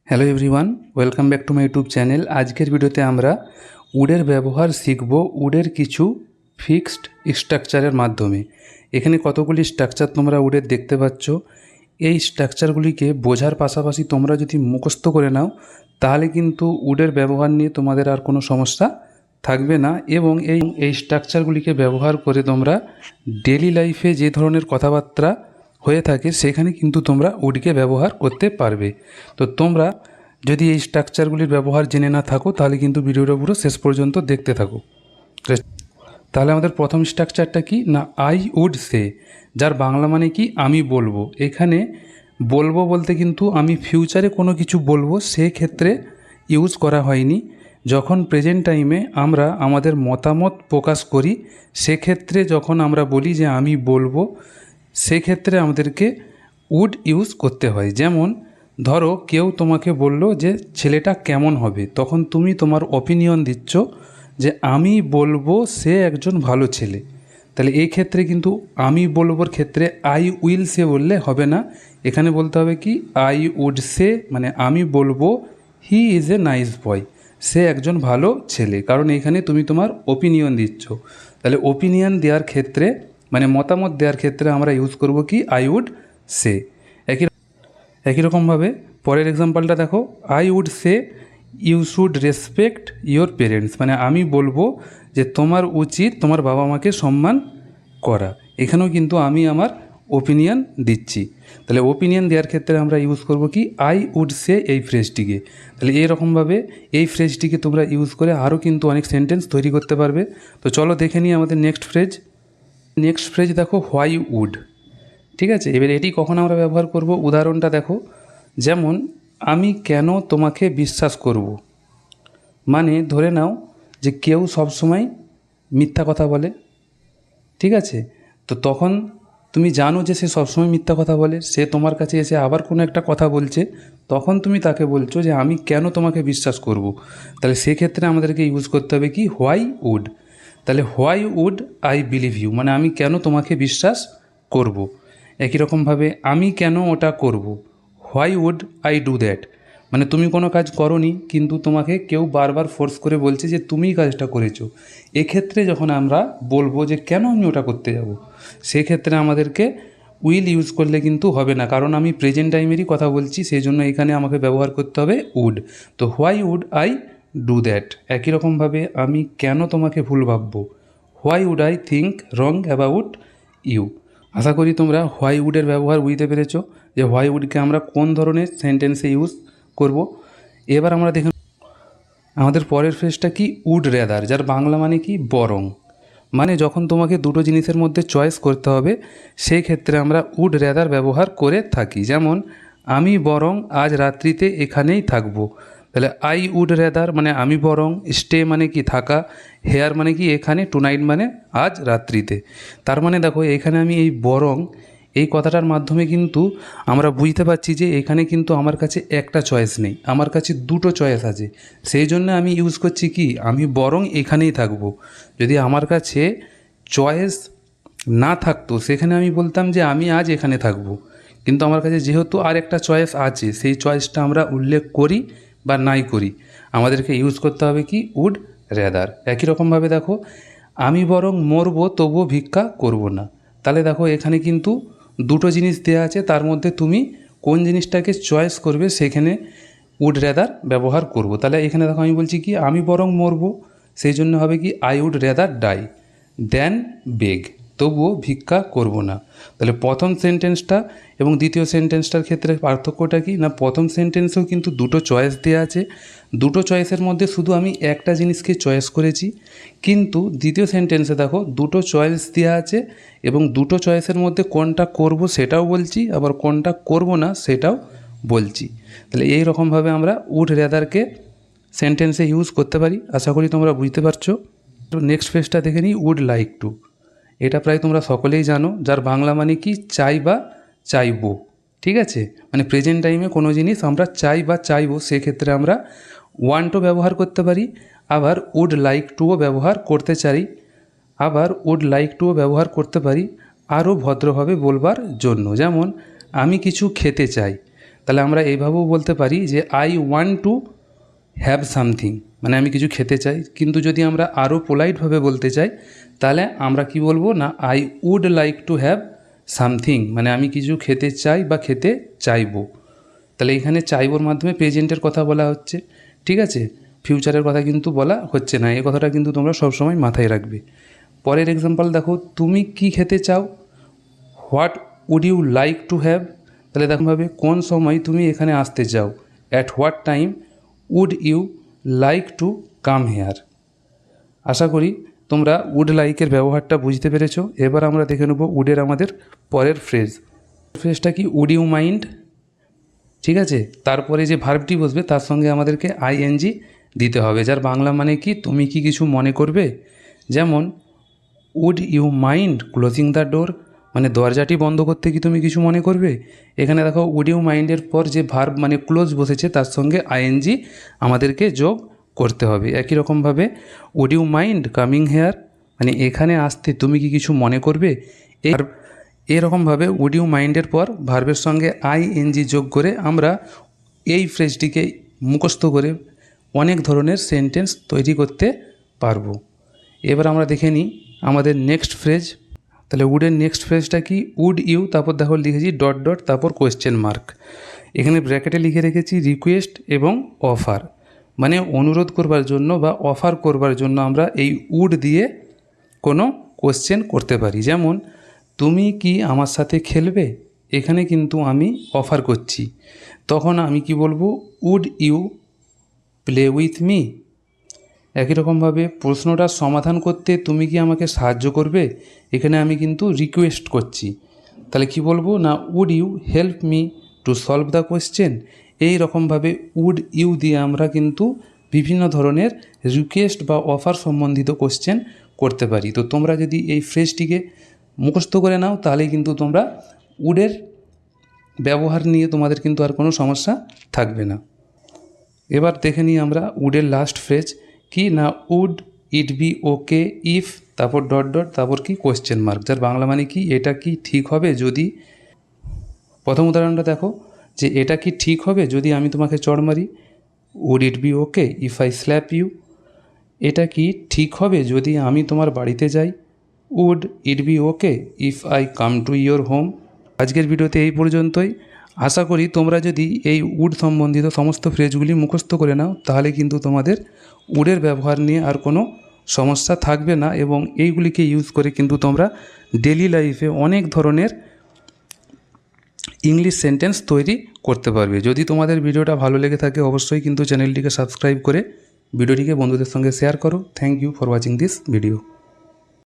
Hello everyone, welcome back to my YouTube channel. আজকের ভিডিওতে আমরা উডের ব্যবহার শিখব উডের কিছু ফিক্সড স্ট্রাকচারের মাধ্যমে। এখানে কতগুলি স্ট্রাকচার তোমরা উডের দেখতে পাচ্ছ। এই স্ট্রাকচারগুলিকে বোঝার পাশাপাশি তোমরা যদি মুখস্থ করে নাও তাহলে কিন্তু উডের ব্যবহার নিয়ে তোমাদের আর কোনো সমস্যা থাকবে না, এবং এই স্ট্রাকচারগুলিকে ব্যবহার করে তোমরা ডেলি লাইফে যে ধরনের কথাবার্তা হয়ে থাকে সেখানে কিন্তু তোমরা উডকে ব্যবহার করতে পারবে। তো তোমরা যদি এই স্ট্রাকচারগুলির ব্যবহার জেনে না থাকো তাহলে কিন্তু ভিডিওটা পুরো শেষ পর্যন্ত দেখতে থাকো। তাহলে আমাদের প্রথম স্ট্রাকচারটা কি না, আই উড সে, যার বাংলা মানে কি আমি বলবো। এখানে বলবো বলতে কিন্তু আমি ফিউচারে কোনো কিছু বলবো সেক্ষেত্রে ইউজ করা হয়নি। যখন প্রেজেন্ট টাইমে আমরা আমাদের মতামত প্রকাশ করি সেক্ষেত্রে যখন আমরা বলি যে আমি বলবো সেক্ষেত্রে আমাদেরকে উড ইউজ করতে হয়। যেমন ধরো কেউ তোমাকে বলল যে ছেলেটা কেমন হবে, তখন তুমি তোমার অপিনিয়ন দিচ্ছ যে আমি বলবো সে একজন ভালো ছেলে। তাহলে এই ক্ষেত্রে কিন্তু আমি বলবোর ক্ষেত্রে আই উইল সে বললে হবে না, এখানে বলতে হবে কি আই উড সে, মানে আমি বলবো হি ইজ এ নাইস বয়, সে একজন ভালো ছেলে, কারণ এখানে তুমি তোমার ওপিনিয়ন দিচ্ছ। তাহলে ওপিনিয়ন দেওয়ার ক্ষেত্রে মানে মতামত দেওয়ার ক্ষেত্রে আমরা ইউজ করব কি আই উড সে। একই রকমভাবে পরের এক্সাম্পলটা দেখো, I would say you should respect your parents, মানে আমি বলবো যে তোমার উচিত তোমার বাবা মাকে সম্মান করা। এখানেও কিন্তু আমি আমার ওপিনিয়ন দিচ্ছি। তাহলে ওপিনিয়ন দেওয়ার ক্ষেত্রে আমরা ইউজ করব কি আই উড সে এই ফ্রেজটিকে। তাহলে এইরকমভাবে এই ফ্রেজটিকে তোমরা ইউজ করে আরও কিন্তু অনেক সেন্টেন্স তৈরি করতে পারবে। তো চলো দেখে নিই আমাদের নেক্সট ফ্রেজ দেখো, হোয়াই উড। ঠিক আছে, এবার এটি কখন আমরা ব্যবহার করব, উদাহরণটা দেখো। যেমন আমি কেন তোমাকে বিশ্বাস করব, মানে ধরে নাও যে কেউ সবসময় মিথ্যা কথা বলে। ঠিক আছে, তো তখন তুমি জানো যে সে সবসময় মিথ্যা কথা বলে, সে তোমার কাছে এসে আবার কোনো একটা কথা বলছে, তখন তুমি তাকে বলছো যে আমি কেন তোমাকে বিশ্বাস করব। তাহলে সেক্ষেত্রে আমাদেরকে ইউজ করতে হবে কি হোয়াই উড। তাহলে why would I believe you, মানে আমি কেন তোমাকে বিশ্বাস করব। একই রকমভাবে আমি কেন ওটা করব, why would I do that, মানে তুমি কোনো কাজ করোনি কিন্তু তোমাকে কেউ বারবার ফোর্স করে বলছে যে তুমিই কাজটা করেছো। এক্ষেত্রে যখন আমরা বলবো যে কেন আমি ওটা করতে যাব, সেক্ষেত্রে আমাদেরকে উইল ইউজ করলে কিন্তু হবে না, কারণ আমি প্রেজেন্ট টাইমেরই কথা বলছি, সেই জন্য এখানে আমাকে ব্যবহার করতে হবে উড। তো why would I do that. একই রকমভাবে আমি কেন তোমাকে ভুল ভাববো, why would I think wrong about you. আশা করি তোমরা হোয়াই উডের ব্যবহার বুঝতে পেরেছো যে হোয়াই উডকে আমরা কোন ধরনের সেন্টেন্সে ইউজ করব। এবার আমরা দেখুন আমাদের পরের ফ্রেজটা কি উড রেদার, যার বাংলা মানে কি বরং, মানে যখন তোমাকে দুটো জিনিসের মধ্যে চয়েস করতে হবে সেই ক্ষেত্রে আমরা উড রেদার ব্যবহার করে থাকি। যেমন আমি বরং আজ রাত্রিতে এখানেই থাকবো। তাহলে আই উড রেদার মানে আমি বরং, স্টে মানে কি থাকা, হেয়ার মানে কি এখানে, টু নাইট মানে আজ রাত্রিতে। তার মানে দেখো এখানে আমি এই বরং এই কথাটার মাধ্যমে কিন্তু আমরা বুঝতে পারছি যে এখানে কিন্তু আমার কাছে একটা চয়েস নেই, আমার কাছে দুটো চয়েস আছে। সেই জন্য আমি ইউজ করছি কি আমি বরং এখানেই থাকবো। যদি আমার কাছে চয়েস না থাকতো সেখানে আমি বলতাম যে আমি আজ এখানে থাকবো, কিন্তু আমার কাছে যেহেতু আর একটা চয়েস আছে সেই চয়েসটা আমরা উল্লেখ করি বা নাই করি, আমাদেরকে ইউজ করতে হবে কি উড রেদার। একই রকমভাবে দেখো, আমি বরং মরবো তবুও ভিক্ষা করব না। তাহলে দেখো এখানে কিন্তু দুটো জিনিস দেওয়া আছে, তার মধ্যে তুমি কোন জিনিসটাকে চয়েস করবে সেখানে উড রেদার ব্যবহার করব। তাহলে এখানে দেখো আমি বলছি কি আমি বরং মরবো, সেই জন্য হবে কি আই উড রেদার ডাই দেন বেগ, তবুও ভিক্ষা করব না। তাহলে প্রথম সেন্টেন্সটা এবং দ্বিতীয় সেন্টেন্সটার ক্ষেত্রে পার্থক্যটা কি না, প্রথম সেন্টেন্সেও কিন্তু দুটো চয়েস দেওয়া আছে, দুটো চয়েসের মধ্যে শুধু আমি একটা জিনিসকে চয়েস করেছি, কিন্তু দ্বিতীয় সেন্টেন্সে দেখো দুটো চয়েস দেওয়া আছে এবং দুটো চয়েসের মধ্যে কোনটা করব সেটাও বলছি, আবার কোনটা করব না সেটাও বলছি। তাহলে এই রকমভাবে আমরা উড রেদারকে সেন্টেন্সে ইউজ করতে পারি। আশা করি তোমরা বুঝতে পারছো। তো নেক্সট ফ্রেজটা দেখে নিই, উড লাইক টু। এটা প্রায় তোমরা সকলেই জানো, যার বাংলা মানে কি চাই বা চাইবো। ঠিক আছে, মানে প্রেজেন্ট টাইমে কোনো জিনিস আমরা চাই বা চাইবো সেক্ষেত্রে আমরা ওয়ান্টও ব্যবহার করতে পারি, আবার উড লাইক টুও ব্যবহার করতে চাই, আবার উড লাইক টুও ব্যবহার করতে পারি আরও ভদ্রভাবে বলবার জন্য। যেমন আমি কিছু খেতে চাই, তাহলে আমরা এইভাবেও বলতে পারি যে I want to have something, মানে আমি কিছু খেতে চাই। কিন্তু যদি আমরা আরও পোলাইটভাবে বলতে চাই তাহলে আমরা কি বলবো না I would like to have something, মানে আমি কিছু খেতে চাই বা খেতে চাইবো। তাহলে এখানে চাইবোর মাধ্যমে প্রেজেন্টের কথা বলা হচ্ছে, ঠিক আছে, ফিউচারের কথা কিন্তু বলা হচ্ছে না। এই কথাটা কিন্তু তোমরা সবসময় মাথায় রাখবে। পরের এক্সাম্পল দেখো, তুমি কি খেতে চাও, what would you like to have. তাহলে দেখোভাবে কোন সময় তুমি এখানে আসতে চাও, at what time would you like to come here. আশা করি তোমরা উড লাইকের ব্যবহারটা বুঝতে পেরেছো। এবার আমরা দেখে নেব উডের আমাদের পরের ফ্রেজটা কি, উড ইউ মাইন্ড, ঠিক আছে। তারপরে যে ভার্বটি বসবে তার সঙ্গে আমাদেরকে আইএনজি দিতে হবে, যার বাংলা মানে কি তুমি কি কিছু মনে করবে। যেমন would you mind closing the door, মানে দরজাটি বন্ধ করতে কি তুমি কিছু মনে করবে। এখানে দেখো উড ইউ মাইন্ডের পর যে ভার্ব মানে ক্লোজ বসেছে তার সঙ্গে আইএনজি আমাদেরকে যোগ করতে হবে। একই রকমভাবে would you mind coming here, মানে এখানে আসতে তুমি কি কিছু মনে করবে। এরকমভাবে উড ইউ মাইন্ডের পর ভার্বের সঙ্গে আইএনজি যোগ করে আমরা এই ফ্রেজটিকে মুখস্থ করে অনেক ধরনের সেন্টেন্স তৈরি করতে পারবো। এবার আমরা দেখে নিই আমাদের নেক্সট ফ্রেজ। তাহলে উডের নেক্সট ফ্রেজটা কি, উড ইউ, তারপর দেখো লিখেছি ডট ডট, তারপর কোয়েশ্চেন মার্ক। এখানে ব্র্যাকেটে লিখে রেখেছি রিকোয়েস্ট এবং অফার, মানে অনুরোধ করবার জন্য বা অফার করবার জন্য আমরা এই উড দিয়ে কোনো কোয়েশ্চেন করতে পারি। যেমন তুমি কি আমার সাথে খেলবে, এখানে কিন্তু আমি অফার করছি, তখন আমি কি বলবো, would you play with me. একই রকমভাবে প্রশ্নটার সমাধান করতে তুমি কি আমাকে সাহায্য করবে, এখানে আমি কিন্তু রিকোয়েস্ট করছি, তাহলে কি বলবো না would you help me to solve the question. এই রকমভাবে উড ইউ দিয়ে আমরা কিন্তু বিভিন্ন ধরনের রিকোয়েস্ট বা অফার সম্বন্ধিত কোয়েশ্চেন করতে পারি। তো তোমরা যদি এই ফ্রেজটিকে মুখস্থ করে নাও তাহলে কিন্তু তোমরা উডের ব্যবহার নিয়ে তোমাদের কিন্তু আর কোনো সমস্যা থাকবে না। এবার দেখে নিই আমরা উডের লাস্ট ফ্রেজ কি না, would it be okay if, তারপর ডট ডট, তারপর কি কোয়েশ্চেন মার্ক, যার বাংলা মানে কি এটা কি ঠিক হবে যদি। প্রথম উদাহরণটা দেখো যে এটা কি ঠিক হবে যদি আমি তোমাকে চড় মারি, would it be okay if I slap you. এটা কি ঠিক হবে যদি আমি তোমার বাড়িতে যাই, would it be okay if I come to your home. আজকের ভিডিওতে এই পর্যন্তই। আশা করি তোমরা যদি এই উড সম্বন্ধিত সমস্ত ফ্রেজগুলি মুখস্থ করে নাও তাহলে কিন্তু তোমাদের উডের ব্যবহার নিয়ে আর কোনো সমস্যা থাকবে না, এবং এইগুলিকে ইউজ করে কিন্তু তোমরা ডেলি লাইফে অনেক ধরনের ইংলিশ সেন্টেন্স তৈরি করতে পারবে। যদি তোমাদের ভিডিওটা ভালো লেগে থাকে অবশ্যই কিন্তু চ্যানেলটিকে সাবস্ক্রাইব করে ভিডিওটিকে বন্ধুদের সঙ্গে শেয়ার করো। Thank you for watching this video.